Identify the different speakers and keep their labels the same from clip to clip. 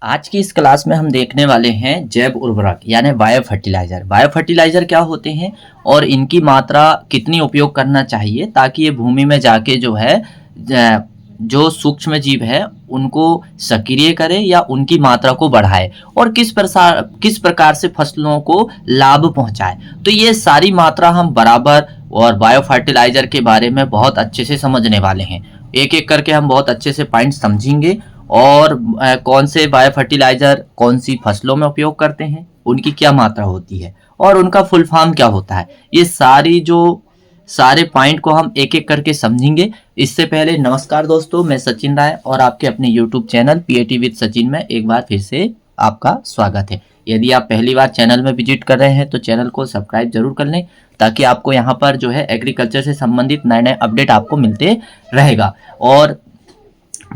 Speaker 1: आज की इस क्लास में हम देखने वाले हैं जैव उर्वरक यानी बायो फर्टिलाइजर। बायो फर्टिलाइजर क्या होते हैं और इनकी मात्रा कितनी उपयोग करना चाहिए ताकि ये भूमि में जाके जो है जो सूक्ष्म जीव है उनको सक्रिय करे या उनकी मात्रा को बढ़ाए और किस प्रकार से फसलों को लाभ पहुंचाए। तो ये सारी मात्रा हम बराबर और बायो फर्टिलाइजर के बारे में बहुत अच्छे से समझने वाले हैं। एक एक करके हम बहुत अच्छे से पॉइंट समझेंगे और कौन से बायो फर्टिलाइजर कौन सी फसलों में उपयोग करते हैं, उनकी क्या मात्रा होती है और उनका फुल फॉर्म क्या होता है। ये सारे पॉइंट को हम एक एक करके समझेंगे। इससे पहले नमस्कार दोस्तों, मैं सचिन राय और आपके अपने YouTube channel PAT with Sachin में एक बार फिर से आपका स्वागत है। यदि आप पहली बार चैनल में विजिट कर रहे हैं तो चैनल को सब्सक्राइब जरूर कर लें ताकि आपको यहाँ पर जो है एग्रीकल्चर से संबंधित नए नए अपडेट आपको मिलते रहेगा और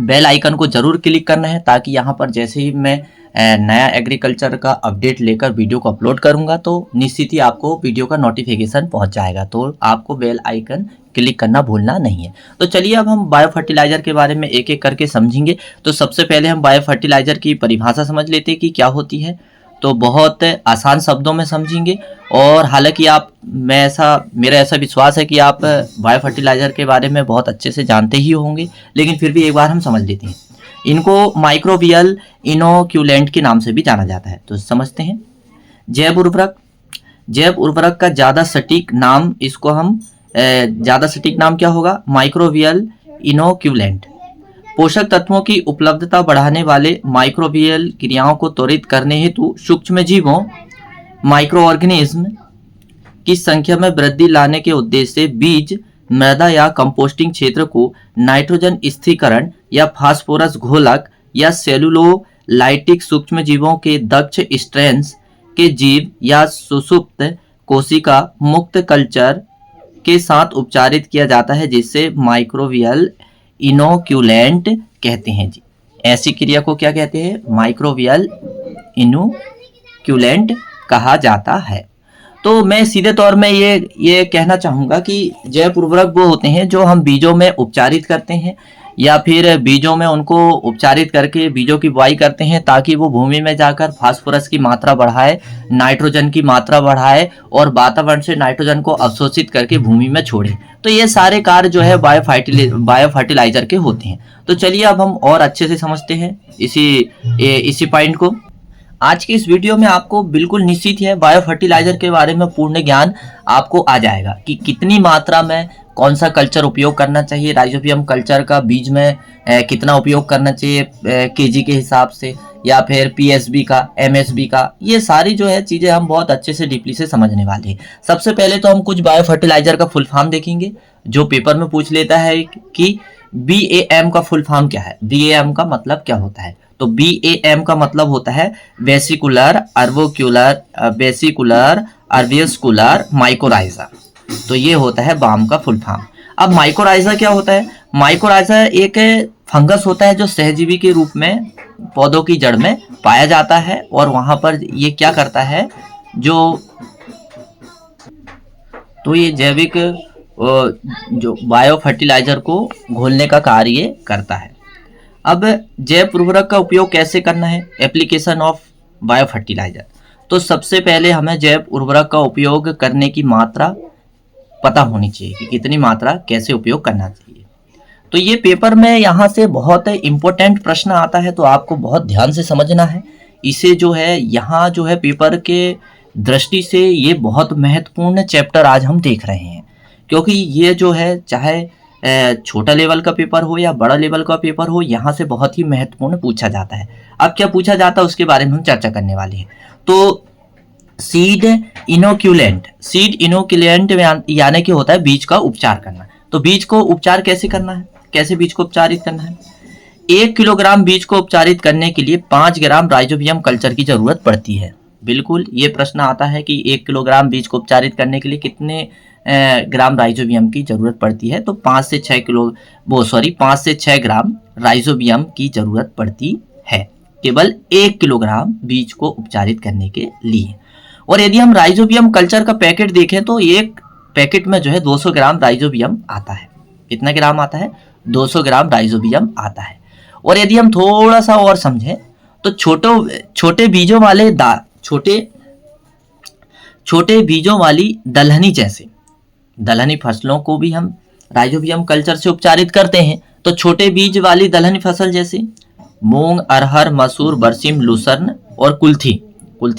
Speaker 1: बेल आइकन को जरूर क्लिक करना है ताकि यहाँ पर जैसे ही मैं नया एग्रीकल्चर का अपडेट लेकर वीडियो को अपलोड करूँगा तो निश्चित ही आपको वीडियो का नोटिफिकेशन पहुँच जाएगा। तो आपको बेल आइकन क्लिक करना भूलना नहीं है। तो चलिए अब हम बायो फर्टिलाइजर के बारे में एक एक करके समझेंगे। तो सबसे पहले हम बायो फर्टिलाइजर की परिभाषा समझ लेते हैं कि क्या होती है। तो बहुत आसान शब्दों में समझेंगे और हालांकि मेरा ऐसा विश्वास है कि आप बायो फर्टिलाइजर के बारे में बहुत अच्छे से जानते ही होंगे, लेकिन फिर भी एक बार हम समझ लेते हैं। इनको माइक्रोबियल इनोक्यूलेंट के नाम से भी जाना जाता है। तो समझते हैं जैव उर्वरक का ज़्यादा सटीक नाम क्या होगा? माइक्रोबियल इनोक्यूलेंट। पोषक तत्वों की उपलब्धता बढ़ाने वाले माइक्रोबियल क्रियाओं को त्वरित करने हेतु सूक्ष्म जीवों माइक्रो ऑर्गेनिज्म की संख्या में वृद्धि लाने के उद्देश्य से बीज, मृदा या कंपोस्टिंग क्षेत्र को नाइट्रोजन स्थिरीकरण या फास्फोरस घोलक या सेलुलोलाइटिक सूक्ष्म जीवों के दक्ष स्ट्रेन्स के जीव या सुषुप्त कोशिका मुक्त कल्चर के साथ उपचारित किया जाता है, जिससे माइक्रोबियल इनोक्यूलेंट कहते हैं जी। ऐसी क्रिया को क्या कहते हैं? माइक्रोबियल इनोक्यूलेंट कहा जाता है। तो मैं सीधे तौर में ये कहना चाहूँगा कि जैव उर्वरक वो होते हैं जो हम बीजों में उपचारित करते हैं या फिर बीजों में उनको उपचारित करके बीजों की बुआई करते हैं ताकि वो भूमि में जाकर फास्फोरस की मात्रा बढ़ाए, नाइट्रोजन की मात्रा बढ़ाए और वातावरण से नाइट्रोजन को अवशोषित करके भूमि में छोड़े। तो ये सारे कार्य जो है बायो फर्टिलाइजर के होते हैं। तो चलिए अब हम और अच्छे से समझते हैं इसी पॉइंट को। आज की इस वीडियो में आपको बिल्कुल निश्चित है बायो फर्टिलाइजर के बारे में पूर्ण ज्ञान आपको आ जाएगा कि कितनी मात्रा में कौन सा कल्चर उपयोग करना चाहिए। राइजोबियम कल्चर का बीज में कितना उपयोग करना चाहिए केजी के हिसाब से या फिर पीएसबी का, एमएसबी का, ये सारी जो है चीज़ें हम बहुत अच्छे से डीपली से समझने वाले हैं। सबसे पहले तो हम कुछ बायो फर्टिलाइजर का फुल फॉर्म देखेंगे जो पेपर में पूछ लेता है कि BAM का फुल फॉर्म क्या है। BAM का मतलब क्या होता है? तो BAM का मतलब होता है बेसिकुलर अर्बियस्कुलर माइकोराइजा। तो ये होता है बाम का फुल फॉर्म। अब माइकोराइजा क्या होता है? माइकोराइजा एक फंगस होता है जो सहजीवी के रूप में पौधों की जड़ में पाया जाता है और वहां पर ये क्या करता है तो ये जैविक जो बायो फर्टिलाइजर को घोलने का कार्य करता है। अब जैव उर्वरक का उपयोग कैसे करना है? Application of bio fertiliser. तो सबसे पहले हमें जैव उर्वरक का उपयोग करने की मात्रा पता होनी चाहिए कि कितनी मात्रा कैसे उपयोग करना चाहिए। तो ये पेपर में यहाँ से बहुत इम्पोर्टेंट प्रश्न आता है तो आपको बहुत ध्यान से समझना है इसे। जो है यहाँ जो है पेपर के दृष्टि से ये बहुत महत्वपूर्ण चैप्टर आज हम देख रहे हैं, क्योंकि ये जो है चाहे छोटा लेवल का पेपर हो या बड़ा लेवल का पेपर हो, यहाँ से बहुत ही महत्वपूर्ण पूछा जाता है। अब क्या पूछा जाता है उसके बारे में हम चर्चा करने वाले हैं। तो सीड इनोक्यूलेंट यानी कि होता है बीज का उपचार करना। तो बीज को उपचार कैसे करना है? कैसे बीज को उपचारित करना है? 1 किलोग्राम बीज को उपचारित करने के लिए 5 ग्राम राइजोबियम कल्चर की जरूरत पड़ती है। बिल्कुल ये प्रश्न आता है कि 1 किलोग्राम बीज को उपचारित करने के लिए कितने ग्राम राइजोबियम की जरूरत पड़ती है? तो 5 से 6 ग्राम राइजोबियम की जरूरत पड़ती है केवल 1 किलोग्राम बीज को उपचारित करने के लिए। और यदि हम राइजोबियम कल्चर का पैकेट देखें तो एक पैकेट में जो है 200 ग्राम राइजोबियम आता है। कितना ग्राम आता है? 200 ग्राम राइजोबियम आता है। और यदि हम थोड़ा सा और समझें तो छोटे बीजों वाले छोटे बीजों वाली दलहनी जैसे दलहनी फसलों को भी हम राइजोबियम कल्चर से उपचारित करते हैं। तो छोटे बीज वाली दलहनी फसल जैसे मूंग, अरहर, मसूर, बरसीम, लूसर्न और कुल्थी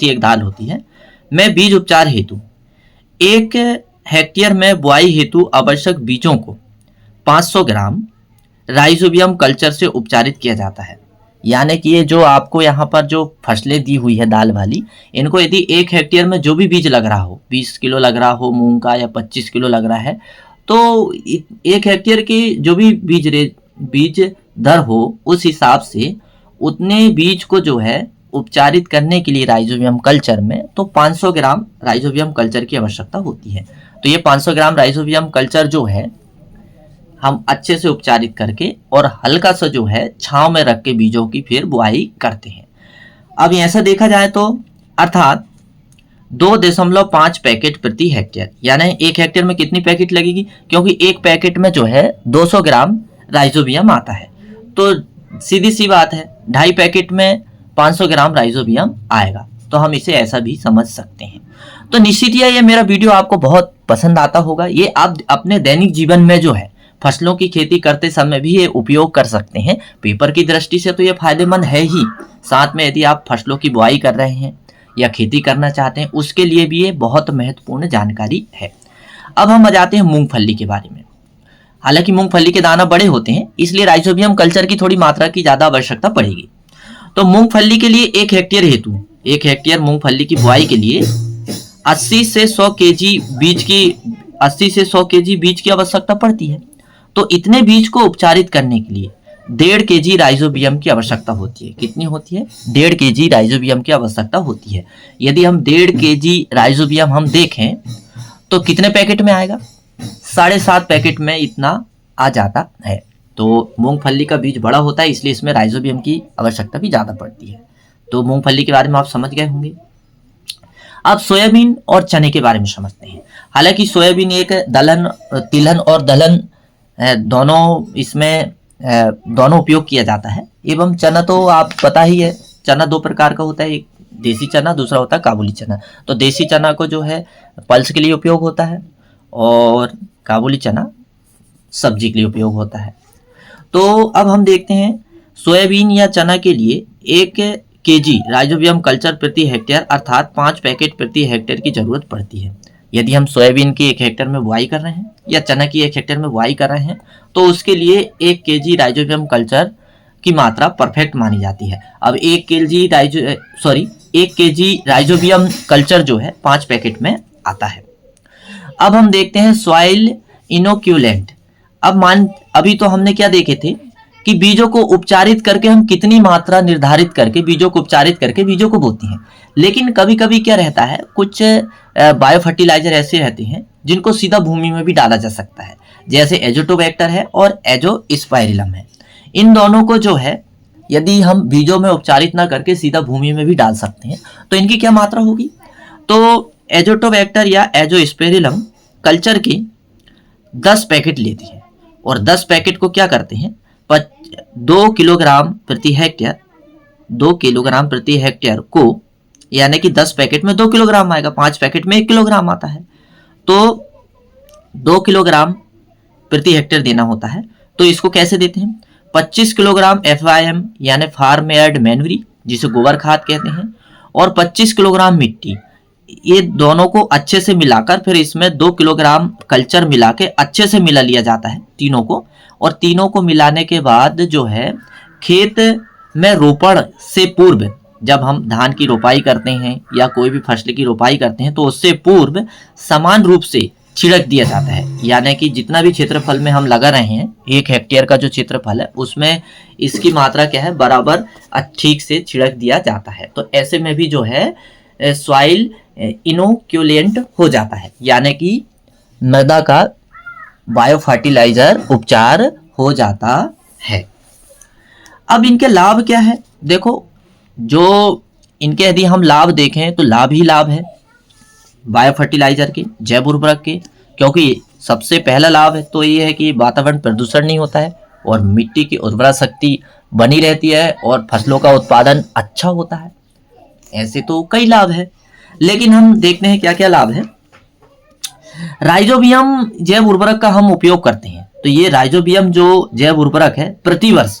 Speaker 1: एक दाल होती है, में बीज उपचार हेतु 1 हेक्टेयर में बुआई हेतु आवश्यक बीजों को 500 ग्राम राइजोबियम कल्चर से उपचारित किया जाता है। यानी कि ये जो आपको यहाँ पर जो फसलें दी हुई है दाल वाली, इनको यदि 1 हेक्टेयर में जो भी बीज लग रहा हो, 20 किलो लग रहा हो मूंग का या 25 किलो लग रहा है, तो 1 हेक्टेयर की जो भी बीज दर हो उस हिसाब से उतने बीज को जो है उपचारित करने के लिए राइजोबियम कल्चर में तो 500 ग्राम राइजोबियम कल्चर की आवश्यकता होती है। तो ये 500 ग्राम राइजोबियम कल्चर जो है हम अच्छे से उपचारित करके और हल्का सा जो है छांव में रख के बीजों की फिर बुआई करते हैं। अब ऐसा देखा जाए तो अर्थात 2.5 पैकेट प्रति हेक्टेयर, यानी 1 हेक्टेयर में कितनी पैकेट लगेगी, क्योंकि एक पैकेट में जो है 200 ग्राम राइजोबियम आता है, तो सीधी सी बात है 2.5 पैकेट में 500 ग्राम राइजोबियम आएगा। तो हम इसे ऐसा भी समझ सकते हैं। तो निश्चित ही ये मेरा वीडियो आपको बहुत पसंद आता होगा। ये आप अपने दैनिक जीवन में जो है फसलों की खेती करते समय भी ये उपयोग कर सकते हैं। पेपर की दृष्टि से तो ये फायदेमंद है ही, साथ में यदि आप फसलों की बुआई कर रहे हैं या खेती करना चाहते हैं उसके लिए भी ये बहुत महत्वपूर्ण जानकारी है। अब हम आ जाते हैं मूंगफली के बारे में। हालांकि मूंगफली के दाना बड़े होते हैं, इसलिए राइजोबियम कल्चर की थोड़ी मात्रा की ज़्यादा आवश्यकता पड़ेगी। तो मूंगफली के लिए 1 हेक्टेयर हेतु 1 हेक्टेयर मूंगफली की बुआई के लिए 80 से 100 केजी बीज की आवश्यकता पड़ती है। तो इतने बीज को उपचारित करने के लिए 1.5 केजी राइजोबियम की आवश्यकता होती है। कितनी होती है? 1.5 केजी राइजोबियम की आवश्यकता होती है। यदि हम 1.5 केजी राइजोबियम हम देखें तो कितने पैकेट में आएगा? 7.5 पैकेट में इतना आ जाता है। तो मूंगफली का बीज बड़ा होता है, इसलिए इसमें राइजोबियम की आवश्यकता भी ज़्यादा पड़ती है। तो मूंगफली के बारे में आप समझ गए होंगे। अब सोयाबीन और चने के बारे में समझते हैं। हालांकि सोयाबीन एक तिलहन और दलहन दोनों उपयोग किया जाता है। एवं चना तो आप पता ही है, चना 2 प्रकार का होता है, एक देसी चना, दूसरा होता है काबुली चना। तो देसी चना को जो है पल्स के लिए उपयोग होता है और काबुली चना सब्जी के लिए उपयोग होता है। तो अब हम देखते हैं सोयाबीन या चना के लिए 1 केजी राइजोबियम कल्चर प्रति हेक्टेयर अर्थात 5 पैकेट प्रति हेक्टेयर की जरूरत पड़ती है। यदि हम सोयाबीन की 1 हेक्टेयर में बुआई कर रहे हैं या चना की 1 हेक्टेयर में बुआई कर रहे हैं तो उसके लिए 1 केजी राइजोबियम कल्चर की मात्रा परफेक्ट मानी जाती है। अब 1 केजी राइजोबियम कल्चर जो है 5 पैकेट में आता है। अब हम देखते हैं सॉइल इनोक्यूलेंट। अभी तो हमने क्या देखे थे कि बीजों को उपचारित करके हम कितनी मात्रा निर्धारित करके बीजों को उपचारित करके बीजों को बोते हैं। लेकिन कभी कभी क्या रहता है, कुछ बायो फर्टिलाइजर ऐसे रहते हैं जिनको सीधा भूमि में भी डाला जा सकता है, जैसे एजोटोबैक्टर है और एजोस्पाइरिलम है। इन दोनों को जो है यदि हम बीजों में उपचारित ना करके सीधा भूमि में भी डाल सकते हैं तो इनकी क्या मात्रा होगी? तो एजोटोबैक्टर या एजोस्पाइरिलम कल्चर की 10 पैकेट लेती है और 10 पैकेट को क्या करते हैं 2 किलोग्राम प्रति हेक्टेयर को, यानी कि 10 पैकेट में 2 किलोग्राम आएगा, 5 पैकेट में 1 किलोग्राम आता है, तो 2 किलोग्राम प्रति हेक्टेयर देना होता है। तो इसको कैसे देते हैं? 25 किलोग्राम FIM यानी फार्म यार्ड मैन्यूरी जिसे गोबर खाद कहते हैं और 25 किलोग्राम मिट्टी, ये दोनों को अच्छे से मिलाकर फिर इसमें 2 किलोग्राम कल्चर मिला के अच्छे से मिला लिया जाता है तीनों को। और तीनों को मिलाने के बाद जो है खेत में रोपण से पूर्व, जब हम धान की रोपाई करते हैं या कोई भी फसल की रोपाई करते हैं तो उससे पूर्व समान रूप से छिड़क दिया जाता है। यानी कि जितना भी क्षेत्रफल में हम लगा रहे हैं 1 हेक्टेयर का जो क्षेत्रफल है उसमें इसकी मात्रा क्या है बराबर ठीक से छिड़क दिया जाता है। तो ऐसे में भी जो है सॉइल इनोक्यूलेंट हो जाता है, यानी कि मृदा का बायो फर्टिलाइजर उपचार हो जाता है। अब इनके लाभ क्या है? देखो, जो इनके यदि हम लाभ देखें तो लाभ ही लाभ है बायो फर्टिलाइजर के, जैव उर्वरक के, क्योंकि सबसे पहला लाभ है तो ये है कि वातावरण प्रदूषण नहीं होता है और मिट्टी की उर्वरा शक्ति बनी रहती है और फसलों का उत्पादन अच्छा होता है। ऐसे तो कई लाभ है, लेकिन हम देखते हैं क्या क्या लाभ है। राइजोबियम जैव उर्वरक का हम उपयोग करते हैं, तो ये राइजोबियम जो जैव उर्वरक है प्रति वर्ष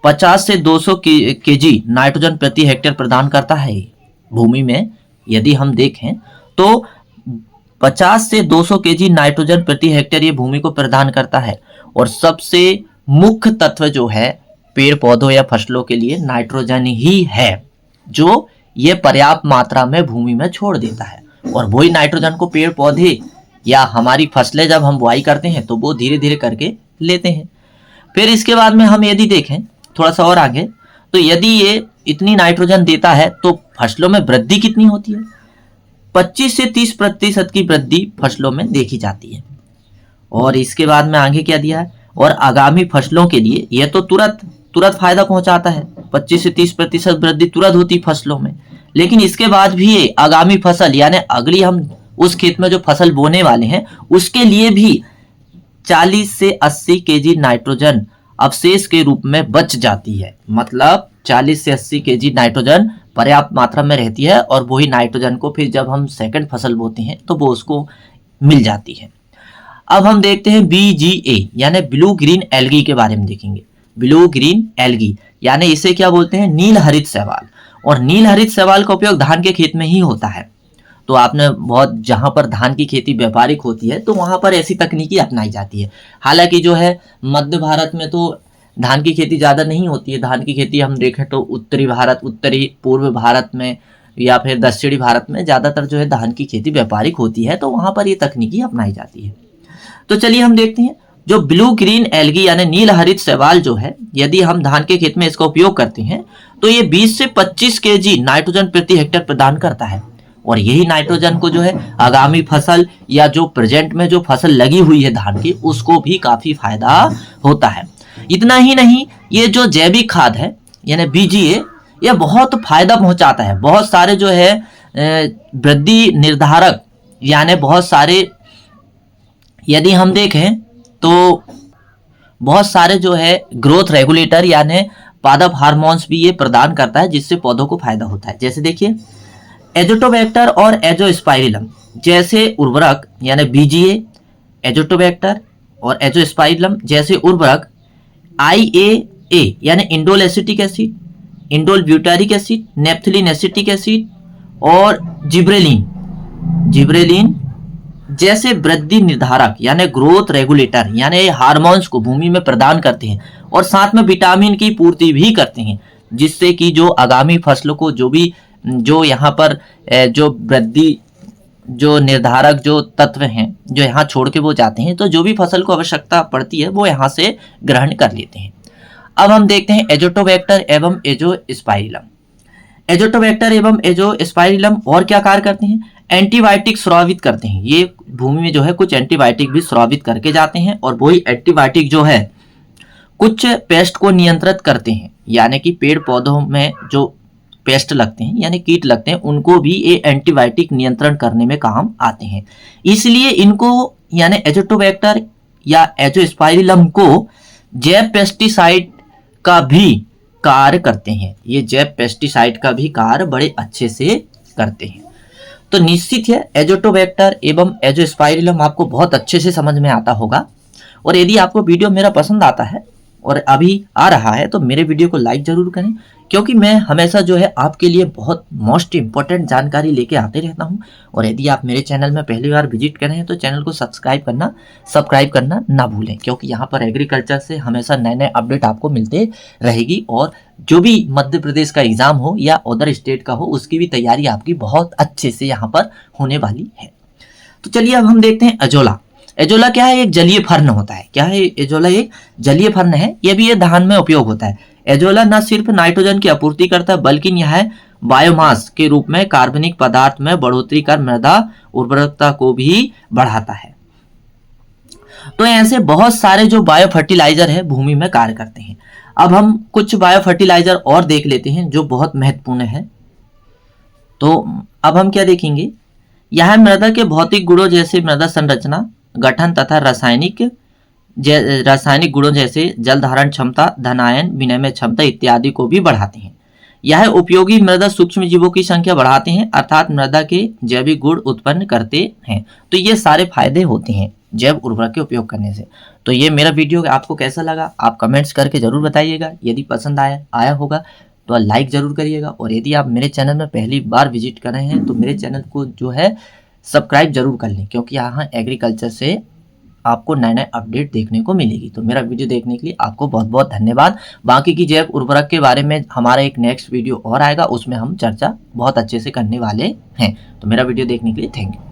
Speaker 1: 50 से 200 केजी नाइट्रोजन प्रति हेक्टेयर प्रदान करता है भूमि में। यदि हम देखें तो 50 से 200 केजी नाइट्रोजन प्रति हेक्टेयर ये भूमि को प्रदान करता है। और सबसे मुख्य तत्व जो है पेड़ पौधों या फसलों के लिए नाइट्रोजन ही है, जो ये पर्याप्त मात्रा में भूमि में छोड़ देता है। और वही नाइट्रोजन को पेड़ पौधे या हमारी फसलें जब हम बुआई करते हैं तो वो धीरे धीरे करके लेते हैं। फिर इसके बाद में हम यदि देखें थोड़ा सा और आगे, तो यदि ये इतनी नाइट्रोजन देता है तो फसलों में वृद्धि कितनी होती है? 25 से 30% की वृद्धि फसलों में देखी जाती है। और इसके बाद में आगे क्या दिया है, और आगामी फसलों के लिए यह तो तुरंत फायदा पहुंचाता है। 25 से 30% वृद्धि तुरंत होती फसलों में, लेकिन इसके बाद भी ये आगामी फसल यानी अगली हम उस खेत में जो फसल बोने वाले हैं उसके लिए भी 40 से 80 केजी नाइट्रोजन अवशेष के रूप में बच जाती है। मतलब 40 से 80 केजी नाइट्रोजन पर्याप्त मात्रा में रहती है और वही नाइट्रोजन को फिर जब हम सेकंड फसल बोते हैं तो वो उसको मिल जाती है। अब हम देखते हैं BGA यानी ब्लू ग्रीन एल्गी के बारे में देखेंगे। ब्लू ग्रीन एल्गी यानी इसे क्या बोलते हैं? नील हरित शैवाल। और नील हरित शैवाल का उपयोग धान के खेत में ही होता है। तो आपने बहुत जहां पर धान की खेती व्यापारिक होती है तो वहां पर ऐसी तकनीकी अपनाई जाती है। हालांकि जो है मध्य भारत में तो धान की खेती ज़्यादा नहीं होती है। धान की खेती हम देखें तो उत्तरी भारत, उत्तरी पूर्व भारत में या फिर दक्षिणी भारत में ज़्यादातर जो है धान की खेती व्यापारिक होती है, तो वहाँ पर ये तकनीकी अपनाई जाती है। तो चलिए हम देखते हैं जो ब्लू ग्रीन एल्गी यानी नील हरित शैवाल जो है, यदि हम धान के खेत में इसका उपयोग करते हैं तो ये 20 से 25 केजी नाइट्रोजन प्रति हेक्टेयर प्रदान करता है। और यही नाइट्रोजन को जो है आगामी फसल या जो प्रेजेंट में जो फसल लगी हुई है धान की उसको भी काफी फायदा होता है। इतना ही नहीं, ये जो जैविक खाद है यानी BGA यह बहुत फायदा पहुंचाता है। बहुत सारे जो है वृद्धि निर्धारक यानी बहुत सारे, यदि हम देखें तो बहुत सारे जो है ग्रोथ रेगुलेटर यानी पादप हार्मोन्स भी ये प्रदान करता है, जिससे पौधों को फायदा होता है। जैसे देखिए एजोटोबैक्टर और एजोस्पाइरिलम जैसे उर्वरक यानी BGA, एजोटोबैक्टर और एजोस्पाइरिलम जैसे उर्वरक IAA यानी indole acetic acid, indole butyric acid, naphthalene acetic acid और जिब्रेलिन जैसे वृद्धि निर्धारक यानी ग्रोथ रेगुलेटर यानी हार्मोन्स को भूमि में प्रदान करते हैं और साथ में विटामिन की पूर्ति भी करते हैं, जिससे कि जो आगामी फसलों को जो यहाँ पर जो वृद्धि जो निर्धारक जो तत्व हैं जो यहाँ छोड़ के वो जाते हैं, तो जो भी फसल को आवश्यकता पड़ती है वो यहाँ से ग्रहण कर लेते हैं। अब हम देखते हैं एजोटोबैक्टर एवं एजोस्पाइरिलम। एजोटोबैक्टर एवं एजोस्पाइरिलम और क्या कार्य करते हैं? एंटीबायोटिक स्रावित करते हैं। ये भूमि में जो है कुछ एंटीबायोटिक भी स्रावित करके जाते हैं और वही एंटीबायोटिक जो है कुछ पेस्ट को नियंत्रित करते हैं, यानी कि पेड़ पौधों में जो पेस्ट लगते हैं यानी कीट लगते हैं उनको भी ये एंटीबायोटिक नियंत्रण करने में काम आते हैं। इसलिए इनको यानी एजोटोबैक्टर या एजोस्पाइरिलम को जैव पेस्टिसाइड का भी कार्य करते हैं। ये जैव पेस्टिसाइड का भी कार्य बड़े अच्छे से करते हैं। तो निश्चित है एजोटोबैक्टर एवं एजोस्पाइरिलम आपको बहुत अच्छे से समझ में आता होगा। और यदि आपको वीडियो मेरा पसंद आता है और अभी आ रहा है तो मेरे वीडियो को लाइक जरूर करें, क्योंकि मैं हमेशा जो है आपके लिए बहुत मोस्ट इंपॉर्टेंट जानकारी लेके आते रहता हूं। और यदि आप मेरे चैनल में पहली बार विजिट करें हैं तो चैनल को सब्सक्राइब करना ना भूलें, क्योंकि यहाँ पर एग्रीकल्चर से हमेशा नए नए अपडेट आपको मिलते रहेगी। और जो भी मध्य प्रदेश का एग्जाम हो या अदर स्टेट का हो उसकी भी तैयारी आपकी बहुत अच्छे से यहाँ पर होने वाली है। तो चलिए अब हम देखते हैं एजोला। एजोला क्या है? एक जलीय फर्न होता है। क्या है एजोला? एक जलीय फर्न है। यह भी ये धान में उपयोग होता है। एजोला न सिर्फ नाइट्रोजन की आपूर्ति करता है बल्कि यह बायोमास के रूप में कार्बनिक पदार्थ में बढ़ोतरी कर मृदा उर्वरकता को भी बढ़ाता है। तो ऐसे बहुत सारे जो बायो फर्टिलाइजर है भूमि में कार्य करते हैं। अब हम कुछ बायो फर्टिलाइजर और देख लेते हैं जो बहुत महत्वपूर्ण है। तो अब हम क्या देखेंगे? यह मृदा के भौतिक गुणों जैसे मृदा संरचना, गठन तथा रासायनिक रासायनिक गुणों जैसे जल धारण क्षमता, धनायन विनिमय क्षमता इत्यादि को भी बढ़ाते हैं। यह उपयोगी मृदा सूक्ष्म जीवों की संख्या बढ़ाते हैं, अर्थात मृदा के जैविक गुण उत्पन्न करते हैं। तो ये सारे फायदे होते हैं जैव उर्वरक के उपयोग करने से। तो ये मेरा वीडियो आपको कैसा लगा आप कमेंट्स करके जरूर बताइएगा। यदि पसंद आया होगा तो लाइक जरूर करिएगा, और यदि आप मेरे चैनल में पहली बार विजिट कर रहे हैं तो मेरे चैनल को जो है सब्सक्राइब जरूर कर लें, क्योंकि यहाँ एग्रीकल्चर से आपको नए नए अपडेट देखने को मिलेगी। तो मेरा वीडियो देखने के लिए आपको बहुत बहुत धन्यवाद। बाकी की जैव उर्वरक के बारे में हमारा एक नेक्स्ट वीडियो और आएगा, उसमें हम चर्चा बहुत अच्छे से करने वाले हैं। तो मेरा वीडियो देखने के लिए थैंक यू।